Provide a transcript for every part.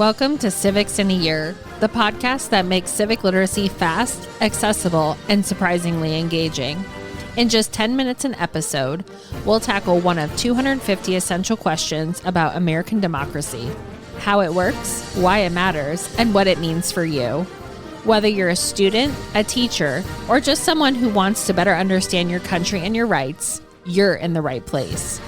Welcome to Civics in a Year, the podcast that makes civic literacy fast, accessible, and surprisingly engaging. In just 10 minutes an episode, we'll tackle one of 250 essential questions about American democracy, how it works, why it matters, and what it means for you. Whether you're a student, a teacher, or just someone who wants to better understand your country and your rights, you're in the right place.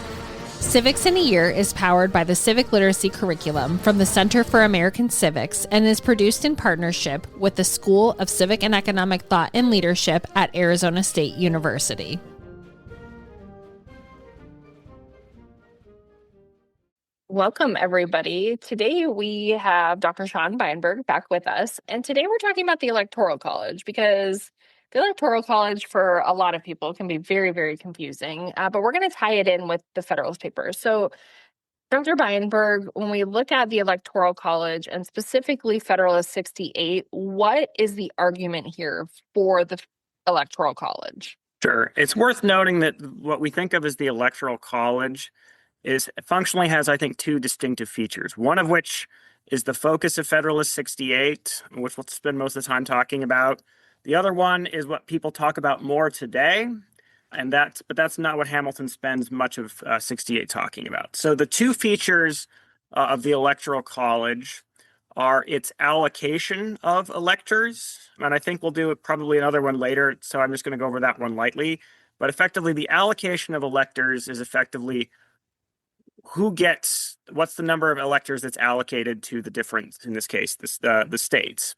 Civics in a Year is powered by the Civic Literacy Curriculum from the Center for American Civics and is produced in partnership with the School of Civic and Economic Thought and Leadership at Arizona State University. Welcome, everybody. Today we have Dr. Sean Beienberg back with us, and today we're talking about the Electoral College because the Electoral College for a lot of people can be very, very confusing, but we're going to tie it in with the Federalist Paper. So, Dr. Beienberg, when we look at the Electoral College and specifically Federalist 68, what is the argument here for the Electoral College? Sure. It's worth noting that what we think of as the Electoral College functionally has, I think, two distinctive features, one of which is the focus of Federalist 68, which we'll spend most of the time talking about. The other one is what people talk about more today, but that's not what Hamilton spends much of 68 talking about. So the two features of the Electoral College are its allocation of electors, and I think we'll do probably another one later, so I'm just going to go over that one lightly. But effectively, the allocation of electors is effectively what's the number of electors that's allocated to the different, in this case, the states.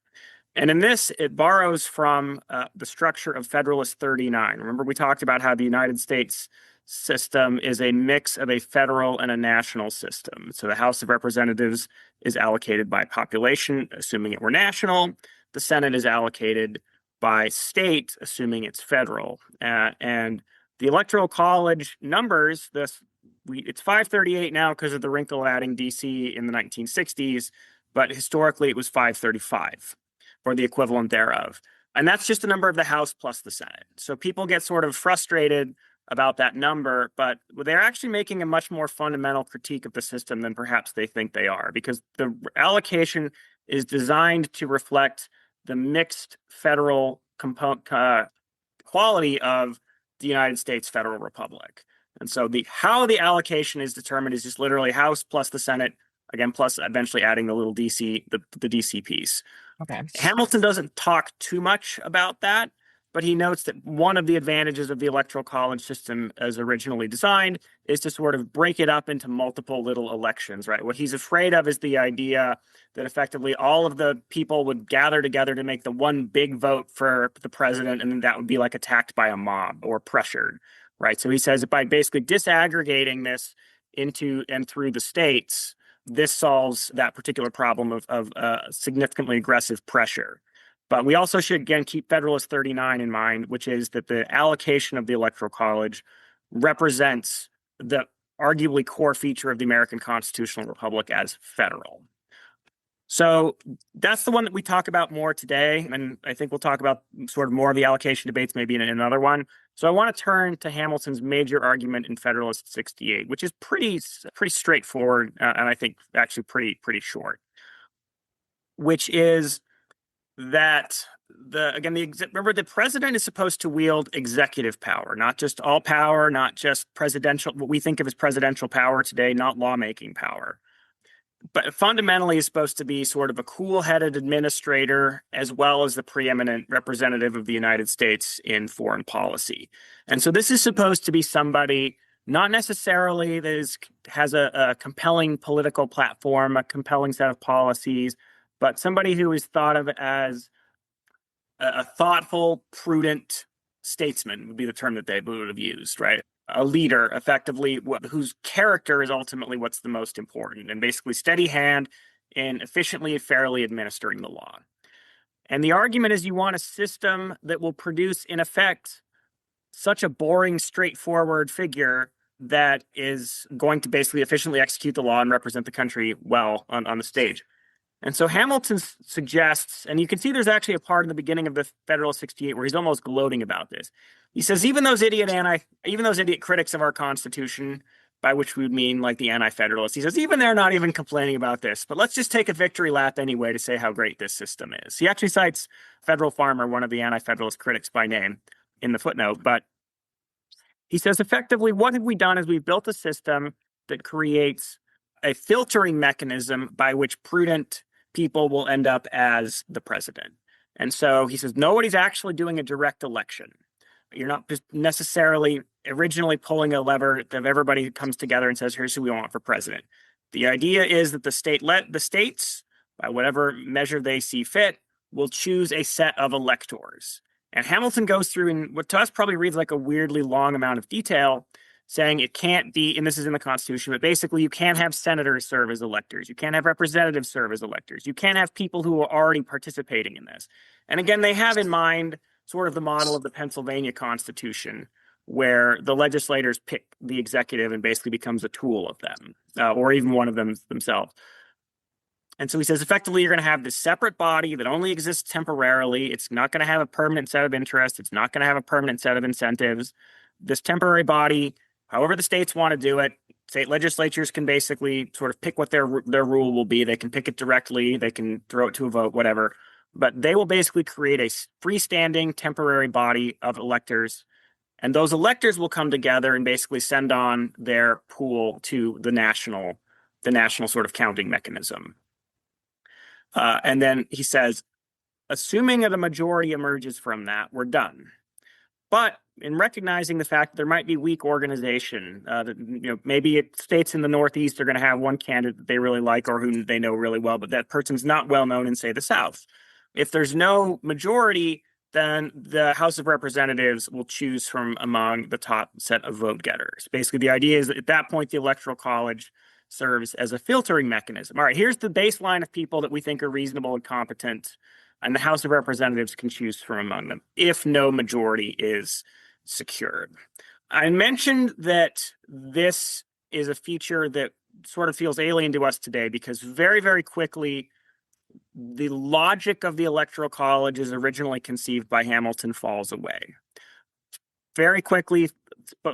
And in this, it borrows from the structure of Federalist 39. Remember, we talked about how the United States system is a mix of a federal and a national system. So the House of Representatives is allocated by population, assuming it were national. The Senate is allocated by state, assuming it's federal. And the Electoral College numbers, it's 538 now because of the wrinkle adding D.C. in the 1960s, but historically it was 535. Or the equivalent thereof. And that's just the number of the House plus the Senate. So people get sort of frustrated about that number, but they're actually making a much more fundamental critique of the system than perhaps they think they are, because the allocation is designed to reflect the mixed federal quality of the United States federal republic. And so how the allocation is determined is just literally House plus the Senate, again, plus eventually adding the little DC, the DC piece. Okay. Hamilton doesn't talk too much about that, but he notes that one of the advantages of the Electoral College system as originally designed is to sort of break it up into multiple little elections, right? What he's afraid of is the idea that effectively all of the people would gather together to make the one big vote for the president, and then that would be like attacked by a mob or pressured, right? So he says that by basically disaggregating this into and through the states, this solves that particular problem of significantly aggressive pressure. But we also should, again, keep Federalist 39 in mind, which is that the allocation of the Electoral College represents the arguably core feature of the American constitutional republic as federal. So that's the one that we talk about more today, and I think we'll talk about sort of more of the allocation debates maybe in another one. So I want to turn to Hamilton's major argument in Federalist 68, which is pretty straightforward, and I think actually pretty short, which is that remember, the president is supposed to wield executive power, not just all power, not just presidential, what we think of as presidential power today, not lawmaking power. But fundamentally is supposed to be sort of a cool-headed administrator as well as the preeminent representative of the United States in foreign policy. And so this is supposed to be somebody not necessarily that has a compelling political platform, a compelling set of policies, but somebody who is thought of as a thoughtful, prudent statesman would be the term that they would have used, right? A leader, effectively, whose character is ultimately what's the most important, and basically steady hand in efficiently and fairly administering the law. And the argument is you want a system that will produce, in effect, such a boring, straightforward figure that is going to basically efficiently execute the law and represent the country well on the stage. And so Hamilton suggests, and you can see there's actually a part in the beginning of the Federalist 68 where he's almost gloating about this. He says, even those idiot critics of our Constitution by which we would mean like the anti-federalists. He says, even they're not even complaining about this, but let's just take a victory lap anyway to say how great this system is. He actually cites Federal Farmer, one of the anti-federalist critics by name, in the footnote, but he says, effectively, what have we done is we've built a system that creates a filtering mechanism by which prudent people will end up as the president. And so he says, nobody's actually doing a direct election. You're not just necessarily originally pulling a lever that everybody comes together and says, here's who we want for president. The idea is that the states, by whatever measure they see fit, will choose a set of electors. And Hamilton goes through, and what to us probably reads like a weirdly long amount of detail, saying it can't be, and this is in the Constitution, but basically you can't have senators serve as electors. You can't have representatives serve as electors. You can't have people who are already participating in this. And again, they have in mind sort of the model of the Pennsylvania Constitution, where the legislators pick the executive and basically becomes a tool of them, or even one of them themselves. And so he says, effectively, you're going to have this separate body that only exists temporarily. It's not going to have a permanent set of interests. It's not going to have a permanent set of incentives. This temporary body, however the states want to do it, state legislatures can basically sort of pick what their rule will be. They can pick it directly. They can throw it to a vote, whatever. But they will basically create a freestanding temporary body of electors. And those electors will come together and basically send on their pool to the national sort of counting mechanism. And then he says, assuming that a majority emerges from that, we're done. But in recognizing the fact that there might be weak organization, that maybe states in the Northeast are going to have one candidate that they really like or who they know really well, but that person's not well known in, say, the South. If there's no majority, then the House of Representatives will choose from among the top set of vote getters. Basically, the idea is that at that point, the Electoral College serves as a filtering mechanism. All right, here's the baseline of people that we think are reasonable and competent, and the House of Representatives can choose from among them if no majority is secured. I mentioned that this is a feature that sort of feels alien to us today because very, very quickly, the logic of the Electoral College as originally conceived by Hamilton falls away. Very quickly,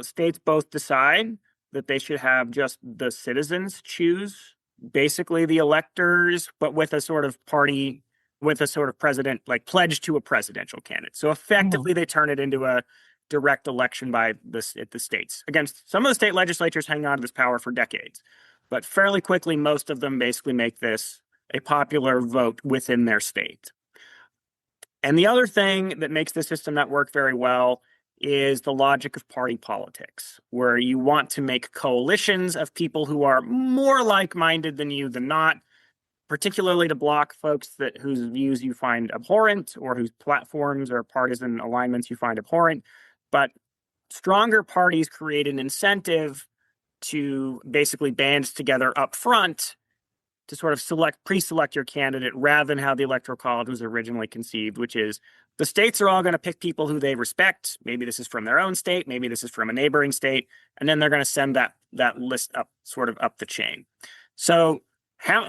states both decide that they should have just the citizens choose basically the electors, but with a sort of party, with a sort of president, like pledge to a presidential candidate. So effectively, they turn it into a direct election by the states. Again, some of the state legislatures hang on to this power for decades, but fairly quickly, most of them basically make this a popular vote within their state. And the other thing that makes the system not work very well is the logic of party politics, where you want to make coalitions of people who are more like-minded than you than not, particularly to block folks whose views you find abhorrent or whose platforms or partisan alignments you find abhorrent. But stronger parties create an incentive to basically band together up front to sort of pre-select your candidate rather than how the Electoral College was originally conceived, which is the states are all going to pick people who they respect. Maybe this is from their own state, maybe this is from a neighboring state, and then they're going to send that list up sort of up the chain. So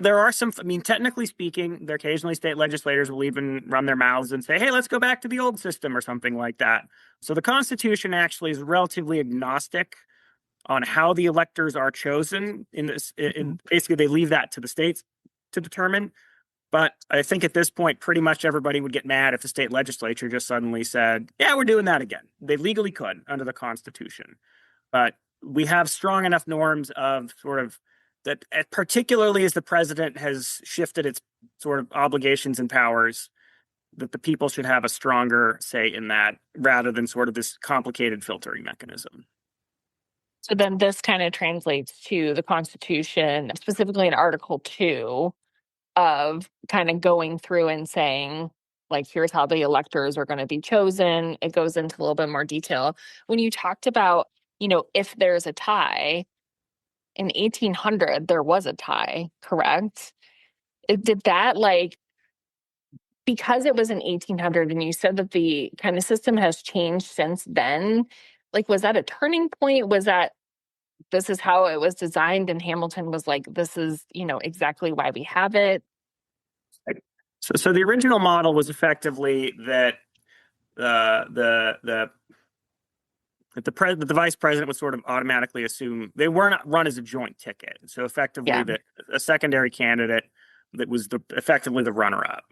there are some, I mean, technically speaking, there occasionally state legislators will even run their mouths and say, hey, let's go back to the old system or something like that. So the Constitution actually is relatively agnostic on how the electors are chosen. Basically, they leave that to the states to determine. But I think at this point, pretty much everybody would get mad if the state legislature just suddenly said, yeah, we're doing that again. They legally could under the Constitution. But we have strong enough norms of sort of that, particularly as the president has shifted its sort of obligations and powers, that the people should have a stronger say in that rather than sort of this complicated filtering mechanism. So then this kind of translates to the Constitution, specifically in Article 2, of kind of going through and saying, like, here's how the electors are going to be chosen. It goes into a little bit more detail. When you talked about, if there's a tie, in 1800, there was a tie, correct? Did that, because it was in 1800 and you said that the kind of system has changed since then, was that a turning point? Was that this is how it was designed and Hamilton was like, this is, exactly why we have it? So the original model was effectively that the that the vice president would sort of automatically assume they were not run as a joint ticket. So effectively, a secondary candidate that was effectively the runner-up.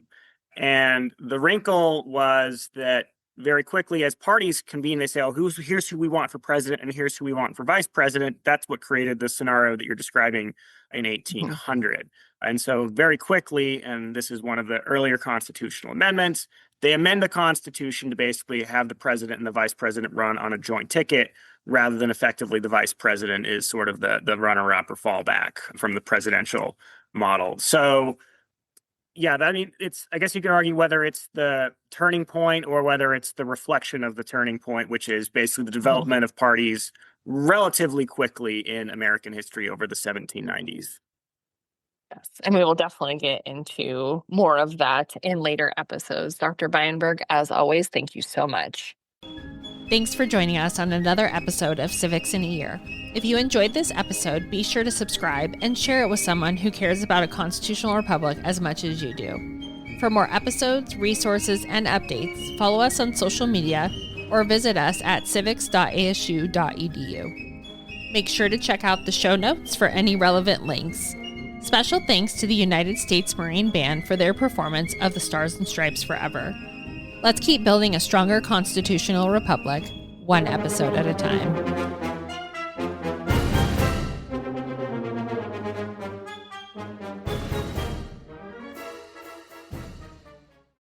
And the wrinkle was that very quickly, as parties convene, they say, "Oh, here's who we want for president, and here's who we want for vice president." That's what created the scenario that you're describing in 1800. And so very quickly, and this is one of the earlier constitutional amendments, they amend the Constitution to basically have the president and the vice president run on a joint ticket, rather than effectively the vice president is sort of the runner-up or fallback from the presidential model. So, yeah, I mean, I guess you could argue whether it's the turning point or whether it's the reflection of the turning point, which is basically the development of parties relatively quickly in American history over the 1790s. Yes, and we will definitely get into more of that in later episodes. Dr. Beienberg, as always, thank you so much. Thanks for joining us on another episode of Civics in a Year. If you enjoyed this episode, be sure to subscribe and share it with someone who cares about a constitutional republic as much as you do. For more episodes, resources, and updates, follow us on social media or visit us at civics.asu.edu. Make sure to check out the show notes for any relevant links. Special thanks to the United States Marine Band for their performance of the Stars and Stripes Forever. Let's keep building a stronger constitutional republic, one episode at a time.